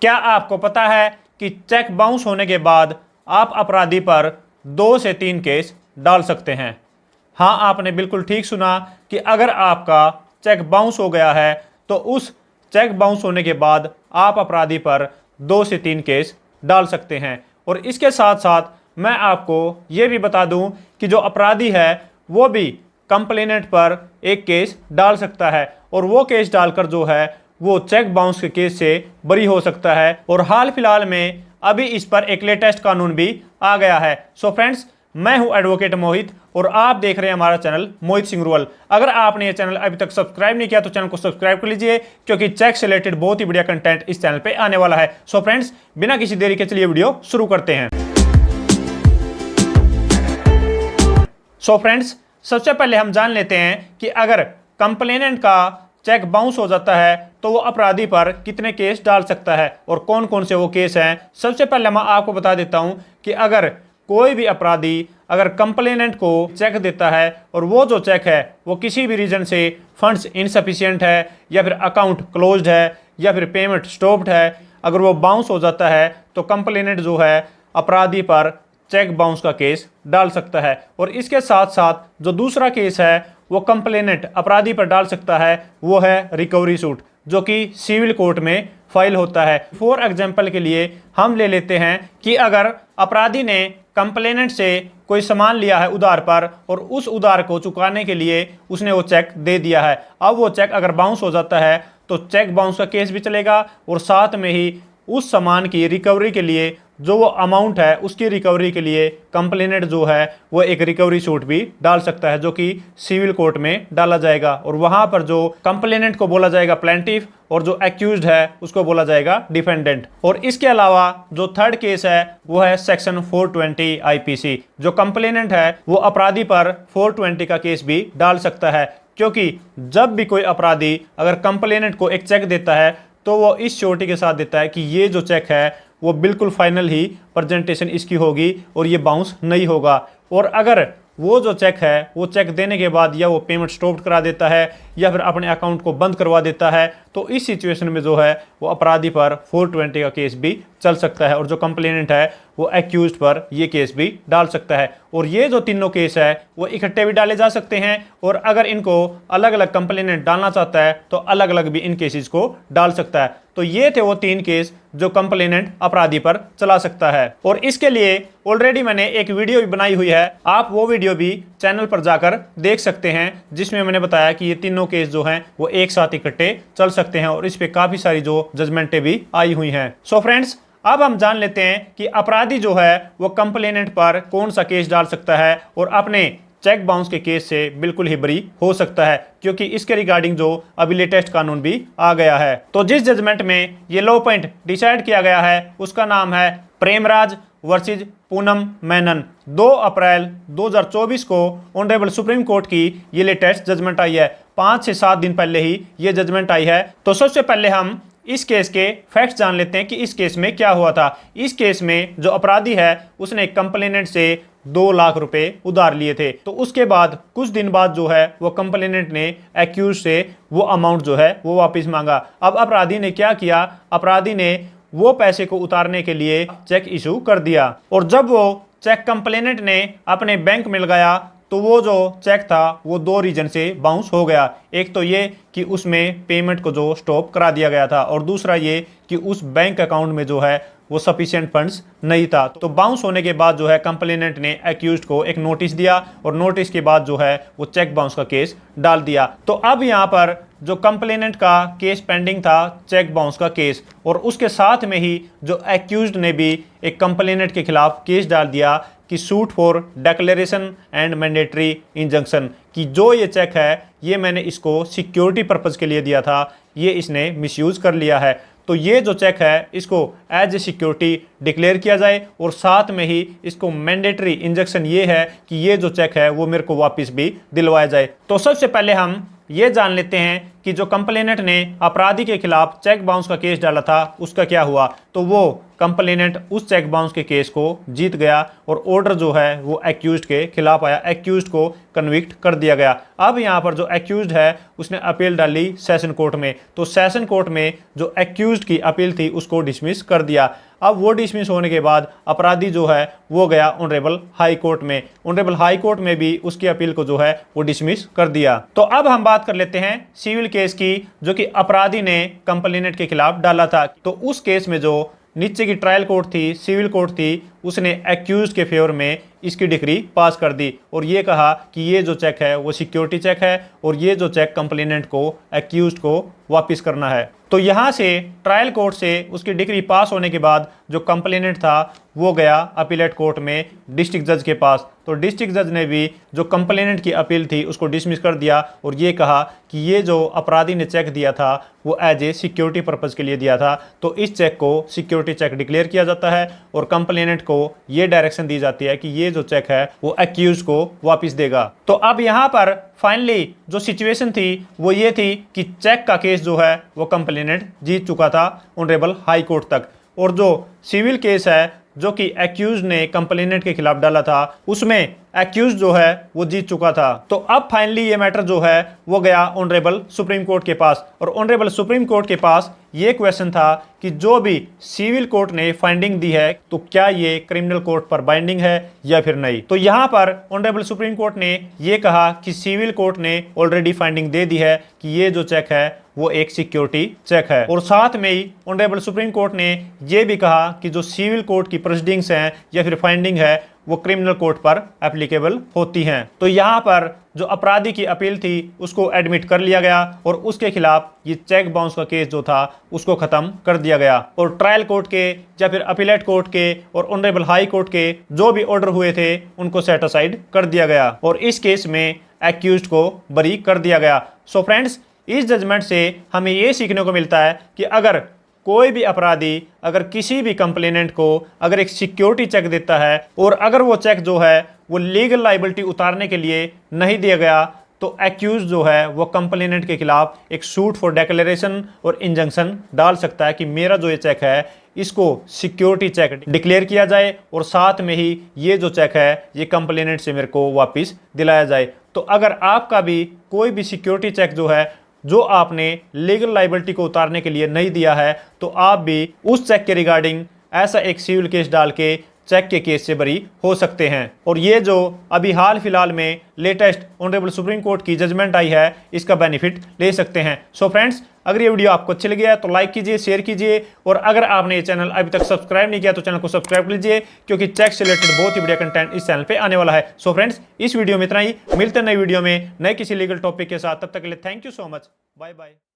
क्या आपको पता है कि चेक बाउंस होने के बाद आप अपराधी पर 2 से 3 केस डाल सकते हैं? हाँ, आपने बिल्कुल ठीक सुना कि अगर आपका चेक बाउंस हो गया है तो उस चेक बाउंस होने के बाद आप अपराधी पर 2 से 3 केस डाल सकते हैं। और इसके साथ साथ मैं आपको ये भी बता दूं कि जो अपराधी है वो भी कंप्लेनेंट पर एक केस डाल सकता है और वो केस डालकर जो है वो चेक बाउंस के केस से बरी हो सकता है। और हाल फिलहाल में अभी इस पर एक लेटेस्ट कानून भी आ गया है। सो फ्रेंड्स, मैं हूं एडवोकेट मोहित और आप देख रहे हैं हमारा चैनल मोहित सिंह रुअल। अगर आपने ये चैनल अभी तक सब्सक्राइब नहीं किया तो चैनल को सब्सक्राइब कर लीजिए, क्योंकि चेक से रिलेटेड बहुत ही बढ़िया कंटेंट इस चैनल पे आने वाला है। सो फ्रेंड्स, बिना किसी देरी के चलिए वीडियो शुरू करते हैं। सो फ्रेंड्स, सबसे पहले हम जान लेते हैं कि अगर कंप्लेनेंट का चेक बाउंस हो जाता है तो वो अपराधी पर कितने केस डाल सकता है और कौन कौन से वो केस हैं। सबसे पहले मैं आपको बता देता हूं कि अगर कोई भी अपराधी अगर कंप्लेनेंट को चेक देता है और वो जो चेक है वो किसी भी रीजन से फंड्स इनसफिशिएंट है या फिर अकाउंट क्लोज्ड है या फिर पेमेंट स्टॉप्ड है, अगर वो बाउंस हो जाता है तो कंप्लेनेंट जो है अपराधी पर चेक बाउंस का केस डाल सकता है। और इसके साथ साथ जो दूसरा केस है वो कंप्लेनेंट अपराधी पर डाल सकता है, वो है रिकवरी सूट, जो कि सिविल कोर्ट में फाइल होता है। फॉर एग्जांपल के लिए हम ले लेते हैं कि अगर अपराधी ने कंप्लेनेंट से कोई सामान लिया है उधार पर और उस उधार को चुकाने के लिए उसने वो चेक दे दिया है, अब वो चेक अगर बाउंस हो जाता है तो चेक बाउंस का केस भी चलेगा और साथ में ही उस सामान की रिकवरी के लिए जो वो अमाउंट है उसकी रिकवरी के लिए कंप्लेनेंट जो है वो एक रिकवरी सूट भी डाल सकता है, जो कि सिविल कोर्ट में डाला जाएगा। और वहां पर जो कंप्लेनेंट को बोला जाएगा प्लेंटिफ और जो एक्यूज्ड है उसको बोला जाएगा डिफेंडेंट। और इसके अलावा जो थर्ड केस है वो है सेक्शन 420 आईपीसी। जो कंप्लेनेंट है वो अपराधी पर 420 का केस भी डाल सकता है, क्योंकि जब भी कोई अपराधी अगर कंप्लेनेंट को एक चेक देता है तो वो इस श्योरिटी के साथ देता है कि ये जो चेक है वो बिल्कुल फाइनल ही प्रेजेंटेशन इसकी होगी और ये बाउंस नहीं होगा। और अगर वो जो चेक है वो चेक देने के बाद या वो पेमेंट स्टॉप करा देता है या फिर अपने अकाउंट को बंद करवा देता है तो इस सिचुएशन में जो है वो अपराधी पर 420 का केस भी चल सकता है और जो कंप्लेनेंट है वो एक्यूज्ड पर ये केस भी डाल सकता है। और ये जो तीनों केस है वो इकट्ठे भी डाले जा सकते हैं और अगर इनको अलग अलग कंप्लेनेंट डालना चाहता है तो अलग अलग भी इन केसेस को डाल सकता है। तो ये थे वो 3 केस जो कंप्लेनेंट अपराधी पर चला सकता है। और इसके लिए ऑलरेडी मैंने एक वीडियो भी बनाई हुई है, आप वो वीडियो भी चैनल पर जाकर देख सकते हैं, जिसमें मैंने बताया कि ये तीनों केस जो हैं वो एक साथ इकट्ठे चल सकते हैं और इस पे काफी सारी जो जजमेंटें भी आई हुई हैं। सो फ्रेंड्स, अब हम जान लेते हैं कि अपराधी जो है वो कंप्लेनेंट पर कौन सा केस डाल सकता है और अपने चेक बाउंस के केस से बिल्कुल ही बरी हो सकता है, क्योंकि इसके रिगार्डिंग जो अभी लेटेस्ट कानून भी आ गया है। तो जिस जजमेंट में ये लॉ पॉइंट डिसाइड किया गया है उसका नाम है प्रेमराज वर्सेज पूनम मेनन। 2 अप्रैल 2024 को ऑनरेबल सुप्रीम कोर्ट की ये लेटेस्ट जजमेंट आई है। 5 से 7 दिन पहले ही ये जजमेंट आई है। तो सबसे पहले हम इस केस के फैक्ट्स जान लेते हैं कि इस केस में क्या हुआ था। इस केस में जो अपराधी है उसने कंप्लेनेंट से 2 लाख रुपए उधार लिए थे। तो उसके बाद कुछ दिन बाद जो है वो कंप्लेनेंट ने एक्यूज से वो अमाउंट जो है वो वापस मांगा। अब अपराधी ने क्या किया, अपराधी ने वो पैसे को उतारने के लिए चेक इशू कर दिया और जब वो चेक कंप्लेनेंट ने अपने बैंक में लगाया तो वो जो चेक था वो 2 रीजन से बाउंस हो गया। एक तो ये कि उसमें पेमेंट को जो स्टॉप करा दिया गया था और दूसरा ये कि उस बैंक अकाउंट में जो है वो सफिशिएंट फंड्स नहीं था। तो बाउंस होने के बाद जो है कंप्लेनेंट ने एक्यूज्ड को एक नोटिस दिया और नोटिस के बाद जो है वो चेक बाउंस का केस डाल दिया। तो अब यहाँ पर जो कंप्लेनेंट का केस पेंडिंग था चेक बाउंस का केस, और उसके साथ में ही जो एक्यूज्ड ने भी एक कंप्लेनेंट के खिलाफ केस डाल दिया कि suit for declaration and mandatory injunction, कि जो ये चेक है ये मैंने इसको सिक्योरिटी पर्पज़ के लिए दिया था, ये इसने मिसयूज़ कर लिया है। तो ये जो चेक है इसको एज ए सिक्योरिटी डिक्लेयर किया जाए और साथ में ही इसको मैंडेटरी इंजेक्शन ये है कि ये जो चेक है वो मेरे को वापस भी दिलवाया जाए। तो सबसे पहले हम ये जान लेते हैं कि जो कंप्लेनेंट ने अपराधी के खिलाफ चेक बाउंस का केस डाला था उसका क्या हुआ। तो वो कंप्लेनेंट उस चेक बाउंस के केस को जीत गया और ऑर्डर जो है वो एक्यूज्ड के खिलाफ आया। एक्यूज्ड को कन्विक्ट कर दिया गया। अब यहाँ पर जो एक्यूज्ड है उसने अपील डाली सेशन कोर्ट में, तो सेशन कोर्ट में जो एक्यूज्ड की अपील थी उसको डिसमिस कर दिया। अब वो डिसमिस होने के बाद अपराधी जो है वो गया ऑनरेबल हाई कोर्ट में। ऑनरेबल हाई कोर्ट में भी उसकी अपील को जो है वो डिसमिस कर दिया। तो अब हम बात कर लेते हैं सिविल केस की, जो कि अपराधी ने कंप्लेनेंट के खिलाफ डाला था। तो उस केस में जो नीचे की ट्रायल कोर्ट थी, सिविल कोर्ट थी, उसने एक्यूज के फेवर में इसकी डिग्री पास कर दी और ये कहा कि ये जो चेक है वो सिक्योरिटी चेक है और ये जो चेक कंप्लेनेंट को, एक्यूज को वापस करना है। तो यहाँ से ट्रायल कोर्ट से उसकी डिग्री पास होने के बाद जो कंप्लेनेंट था वो गया अपीलेट कोर्ट में डिस्ट्रिक्ट जज के पास। तो डिस्ट्रिक्ट जज ने भी जो कंप्लेनेंट की अपील थी उसको डिसमिस कर दिया और ये कहा कि ये जो अपराधी ने चेक दिया था वो एज ए सिक्योरिटी पर्पज़ के लिए दिया था, तो इस चेक को सिक्योरिटी चेक डिक्लेयर किया जाता है और कंप्लेनेंट को ये डायरेक्शन दी जाती है कि ये जो चेक है वो एक्यूज को वापस देगा। तो अब यहाँ पर फाइनली जो सिचुएशन थी वो ये थी कि चेक का केस जो है वो कंप्लेनेंट जीत चुका था ऑनरेबल हाई कोर्ट तक, और जो सिविल केस है जो कि एक्यूज ने कंप्लेनेंट के खिलाफ डाला था उसमें एक्यूज जो है वो जीत चुका था। तो अब फाइनली ये मैटर जो है वो गया ऑनरेबल सुप्रीम कोर्ट के पास, और ऑनरेबल सुप्रीम कोर्ट के पास ये क्वेश्चन था कि जो भी सिविल कोर्ट ने फाइंडिंग दी है तो क्या ये क्रिमिनल कोर्ट पर बाइंडिंग है या फिर नहीं। तो यहाँ पर ऑनरेबल सुप्रीम कोर्ट ने ये कहा कि सिविल कोर्ट ने ऑलरेडी फाइंडिंग दे दी है कि ये जो चेक है वो एक सिक्योरिटी चेक है, और साथ में ही ऑनरेबल सुप्रीम कोर्ट ने ये भी कहा कि जो सिविल कोर्ट की प्रोसीडिंग्स हैं या फिर फाइंडिंग है वो क्रिमिनल कोर्ट पर एप्लीकेबल होती हैं। तो यहाँ पर जो अपराधी की अपील थी उसको एडमिट कर लिया गया और उसके खिलाफ ये चेक बाउंस का केस जो था उसको खत्म कर दिया गया, और ट्रायल कोर्ट के या फिर अपीलेट कोर्ट के और ऑनरेबल हाई कोर्ट के जो भी ऑर्डर हुए थे उनको सेट असाइड कर दिया गया और इस केस में एक्यूज्ड को बरी कर दिया गया। सो फ्रेंड्स, इस जजमेंट से हमें ये सीखने को मिलता है कि अगर कोई भी अपराधी अगर किसी भी कंप्लेनेंट को अगर एक सिक्योरिटी चेक देता है और अगर वो चेक जो है वो लीगल लाइबिलिटी उतारने के लिए नहीं दिया गया तो एक्यूज जो है वो कंप्लेनेंट के खिलाफ एक सूट फॉर डिक्लेरेशन और इंजंक्शन डाल सकता है कि मेरा जो ये चेक है इसको सिक्योरिटी चेक डिक्लेयर किया जाए और साथ में ही ये जो चेक है ये कंप्लेनेंट से मेरे को वापस दिलाया जाए। तो अगर आपका भी कोई भी सिक्योरिटी चेक जो है जो आपने लीगल लाइबिलिटी को उतारने के लिए नहीं दिया है तो आप भी उस चेक के रिगार्डिंग ऐसा एक सिविल केस डाल के चेक के केस से बरी हो सकते हैं। और ये जो अभी हाल फिलहाल में लेटेस्ट ऑनरेबल सुप्रीम कोर्ट की जजमेंट आई है इसका बेनिफिट ले सकते हैं। सो फ्रेंड्स, अगर ये वीडियो आपको अच्छी लगी है तो लाइक कीजिए, शेयर कीजिए, और अगर आपने ये चैनल अभी तक सब्सक्राइब नहीं किया तो चैनल को सब्सक्राइब कीजिए क्योंकि चेक से रिलेटेड बहुत ही बढ़िया कंटेंट इस चैनल पे आने वाला है। सो फ्रेंड्स, इस वीडियो में इतना ही, मिलते हैं नई वीडियो में नए किसी लीगल टॉपिक के साथ, तब तक के लिए thank you so much, bye bye.